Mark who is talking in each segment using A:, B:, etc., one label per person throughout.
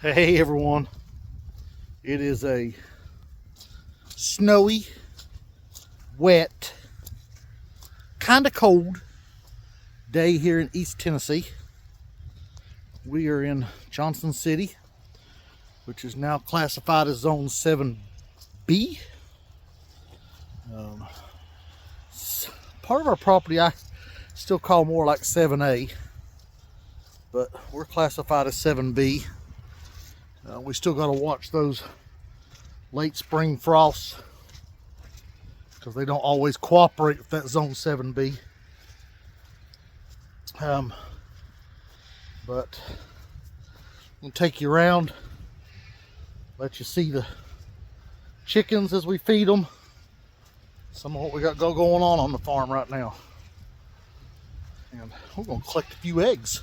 A: Hey everyone, it is a snowy, wet, kind of cold day here in East Tennessee. We are in Johnson City, which is now classified as Zone 7B. Part of our property I still call more like 7A, but we're classified as 7B. We still got to watch those late spring frosts because they don't always cooperate with that Zone 7B. But we'll take you around, let you see the chickens as we feed them. Some of what we got going on the farm right now. And we're going to collect a few eggs.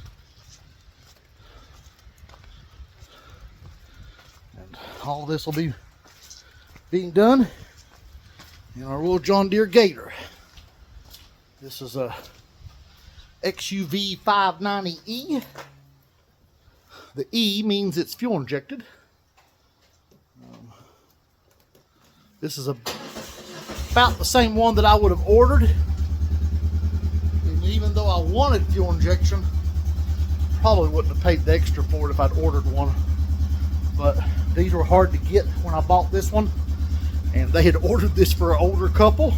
A: And all this will be being done in our little John Deere Gator. This is a XUV 590E. The E means it's fuel injected. This is about the same one that I would have ordered. And even though I wanted fuel injection, probably wouldn't have paid the extra for it if I'd ordered one. But these were hard to get when I bought this one, and they had ordered this for an older couple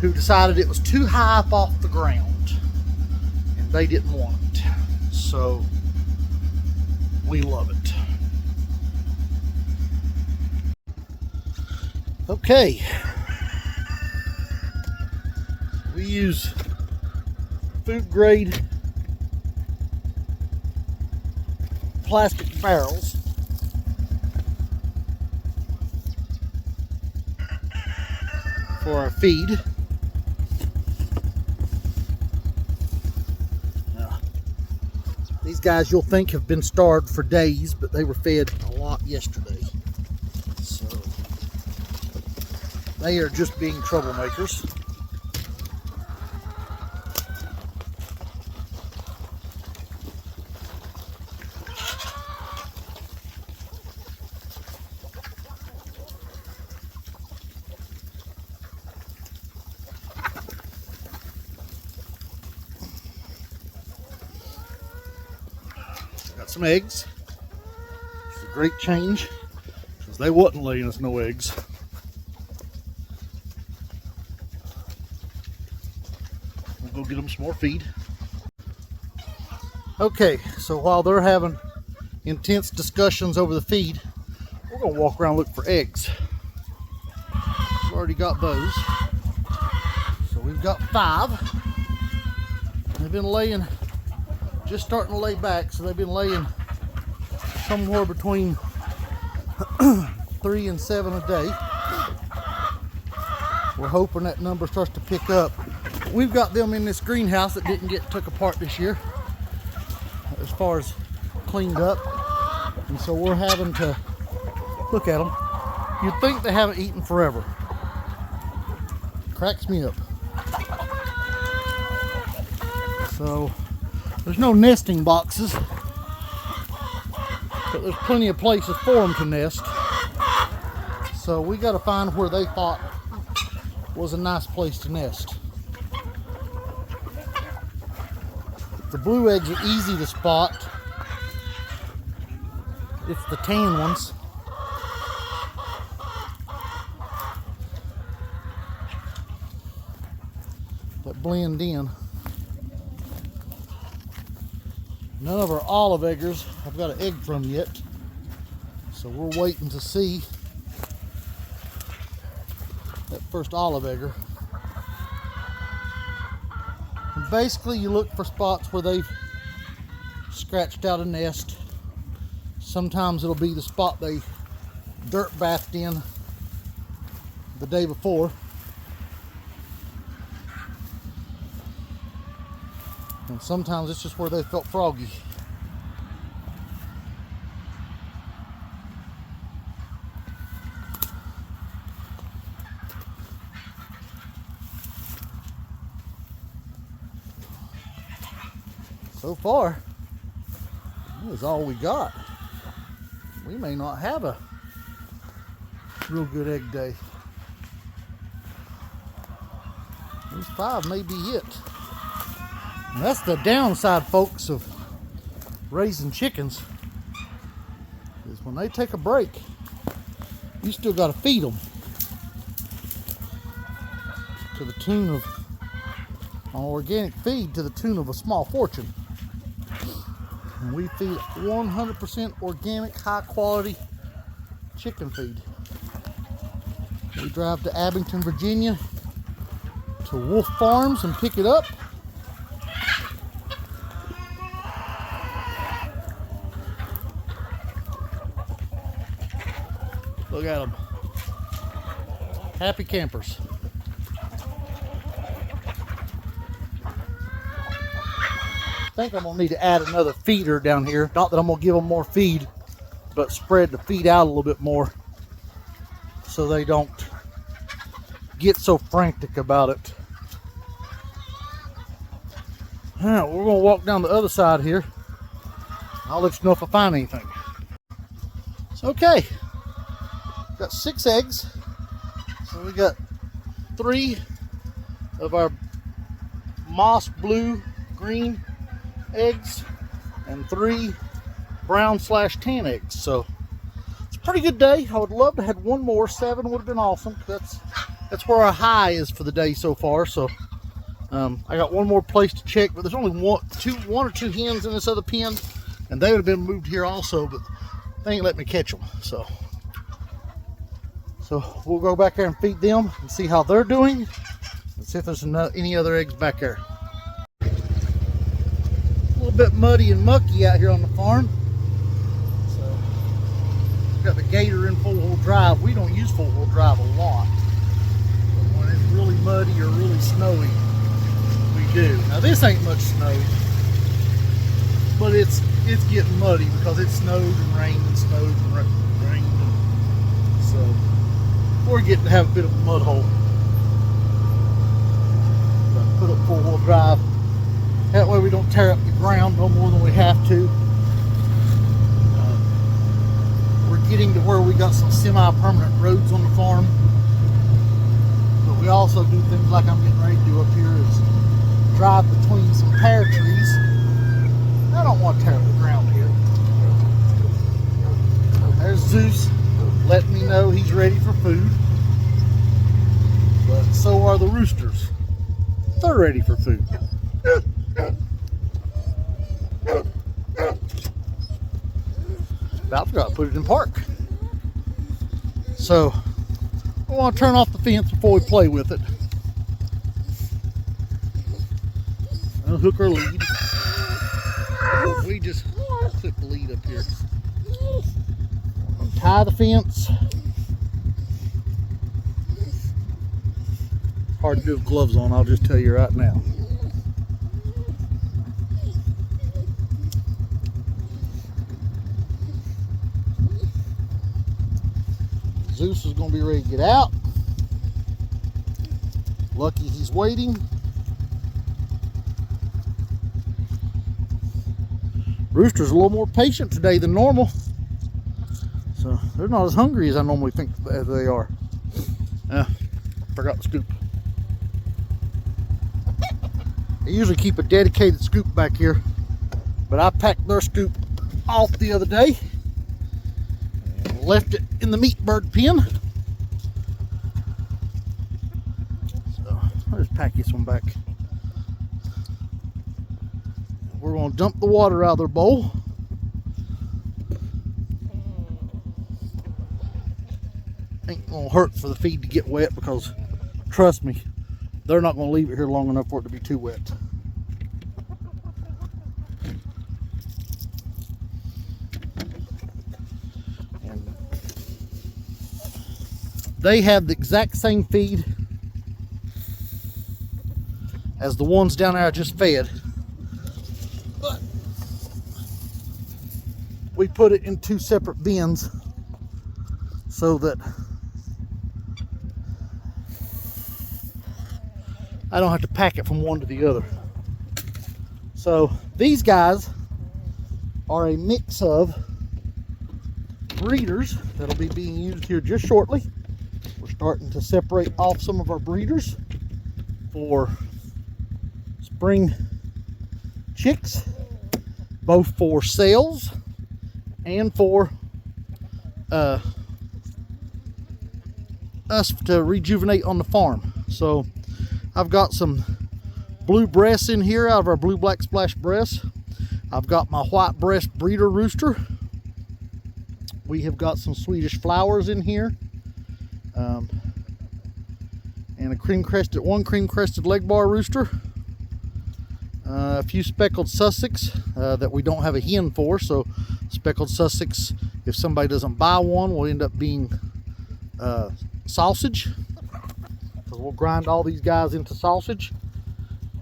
A: who decided it was too high up off the ground and they didn't want it. So we love it. Okay, we use food grade plastic barrels for our feed. Now, these guys you'll think have been starved for days, but they were fed a lot yesterday. So they are just being troublemakers. Got some eggs. It's a great change because they wasn't laying us no eggs. We'll go get them some more feed. Okay, so while they're having intense discussions over the feed, we're gonna walk around and look for eggs. We've already got those. So we've got 5. They've been laying, just starting to lay back, so they've been laying somewhere between 3 and 7 a day. We're hoping that number starts to pick up. We've got them in this greenhouse that didn't get took apart this year as far as cleaned up, and so we're having to look at them. You'd think they haven't eaten forever. Cracks me up. So there's no nesting boxes, but there's plenty of places for them to nest. So we got to find where they thought was a nice place to nest. The blue eggs are easy to spot. It's the tan ones. That blend in. None of our olive eggers I've got an egg from yet, so we're waiting to see that first olive egger. And basically you look for spots where they've scratched out a nest. Sometimes it'll be the spot they dirt bathed in the day before. And sometimes it's just where they felt froggy. So far, that is all we got. we may not have a real good egg day. These 5 may be it. And that's the downside, folks, of raising chickens, is when they take a break, you still got to feed them to the tune of, on organic feed, to the tune of a small fortune. And we feed 100% organic, high quality chicken feed. We drive to Abington, Virginia to Wolf Farms and pick it up. Look at them. Happy campers. I think I'm gonna need to add another feeder down here. Not that I'm gonna give them more feed, but spread the feed out a little bit more so they don't get so frantic about it. All right, we're gonna walk down the other side here. I'll let you know if I find anything. So, okay, got 6 eggs. So we got 3 of our moss blue green eggs and 3 brown/tan eggs. So it's a pretty good day. I would love to have had one more. 7 would have been awesome. That's where our high is for the day so far. So I got one more place to check, but there's only one or two hens in this other pen, and they would have been moved here also, but they ain't let me catch them. So we'll go back there and feed them and see how they're doing, and see if there's any other eggs back there. A little bit muddy and mucky out here on the farm. So we've got the Gator in 4-wheel drive. We don't use 4-wheel drive a lot, but when it's really muddy or really snowy, we do. Now this ain't much snow, but it's getting muddy because it snowed and rained and snowed and rained, and so we're getting to have a bit of a mud hole. Put up 4-wheel drive. That way we don't tear up the ground no more than we have to. We're getting to where we got some semi-permanent roads on the farm, but we also do things like I'm getting ready to do up here, is drive between some pear trees. I don't want to tear up the ground here. There's Zeus letting me know he's ready for food, but so are the roosters. They're ready for food. About forgot to put it in park. So I want to turn off the fence before we play with it. Unhook our lead. We just clip the lead up here. Untie the fence. Hard to do with gloves on, I'll just tell you right now. Zeus is going to be ready to get out. Lucky he's waiting. Rooster's a little more patient today than normal, so they're not as hungry as I normally think they are. Forgot the scoop. I usually keep a dedicated scoop back here, but I packed their scoop off the other day and left it in the meat bird pen. So I'll just pack this one back. We're going to dump the water out of their bowl. Ain't going to hurt for the feed to get wet, because trust me, they're not going to leave it here long enough for it to be too wet. And they have the exact same feed as the ones down there I just fed, but we put it in 2 separate bins so that I don't have to pack it from one to the other. So these guys are a mix of breeders that'll be being used here just shortly. We're starting to separate off some of our breeders for spring chicks, both for sales and for us to rejuvenate on the farm. So I've got some blue breasts in here out of our blue black splash breasts. I've got my white breast breeder rooster. We have got some Swedish flowers in here, and one cream crested leg bar rooster, a few speckled Sussex that we don't have a hen for. So speckled Sussex, if somebody doesn't buy one, will end up being sausage, because we'll grind all these guys into sausage.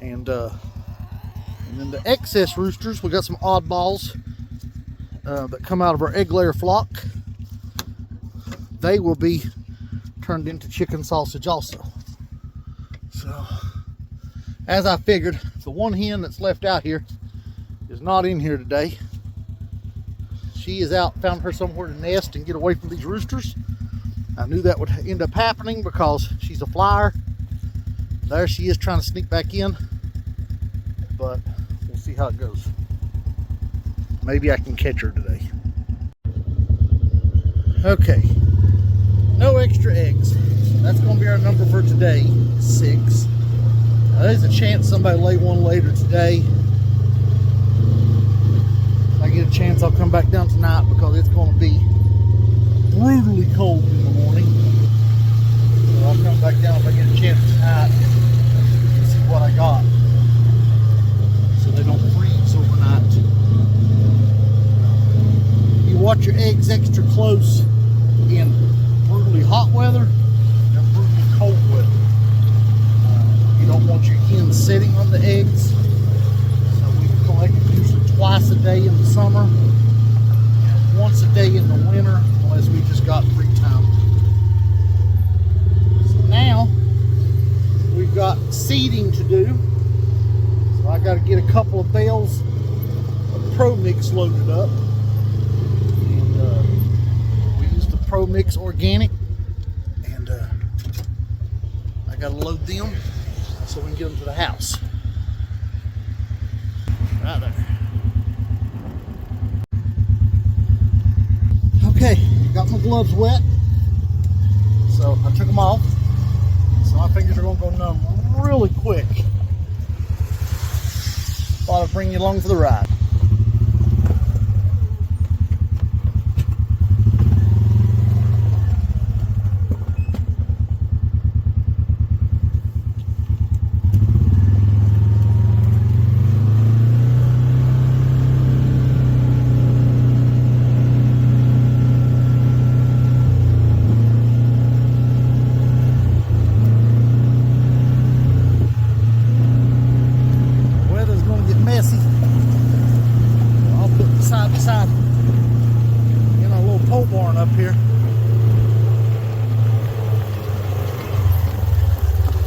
A: And then the excess roosters, we got some oddballs that come out of our egg layer flock. They will be turned into chicken sausage also. So, as I figured, the one hen that's left out here is not in here today. She is out, found her somewhere to nest and get away from these roosters. I knew that would end up happening because she's a flyer. There she is trying to sneak back in, but we'll see how it goes. Maybe I can catch her today. Okay, no extra eggs. That's going to be our number for today, 6. There's a chance somebody lay one later today. If I get a chance, I'll come back down tonight because it's going to be brutally cold in the morning. So I'll come back down if I get a chance tonight and see what I got, so they don't freeze overnight. You watch your eggs extra close in brutally hot weather and brutally cold weather. You don't want your hens sitting on the eggs. So we collect usually twice a day in the summer and once a day in the winter, unless we just got free time. So now we've got seeding to do. So I got to get a couple of bales of Pro Mix loaded up. We use the Pro Mix organic, and I got to load them so we can get them to the house. Right there. Okay, got my gloves wet, so I took them off. So my fingers are going to go numb really quick. Thought I'd bring you along for the ride. Up here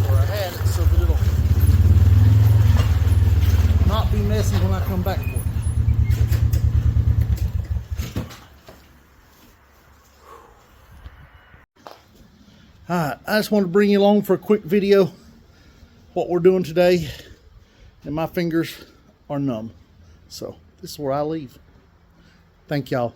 A: where I had it, so that it'll not be messy when I come back for it. Alright, I just wanted to bring you along for a quick video what we're doing today, and my fingers are numb, so this is where I leave. Thank y'all.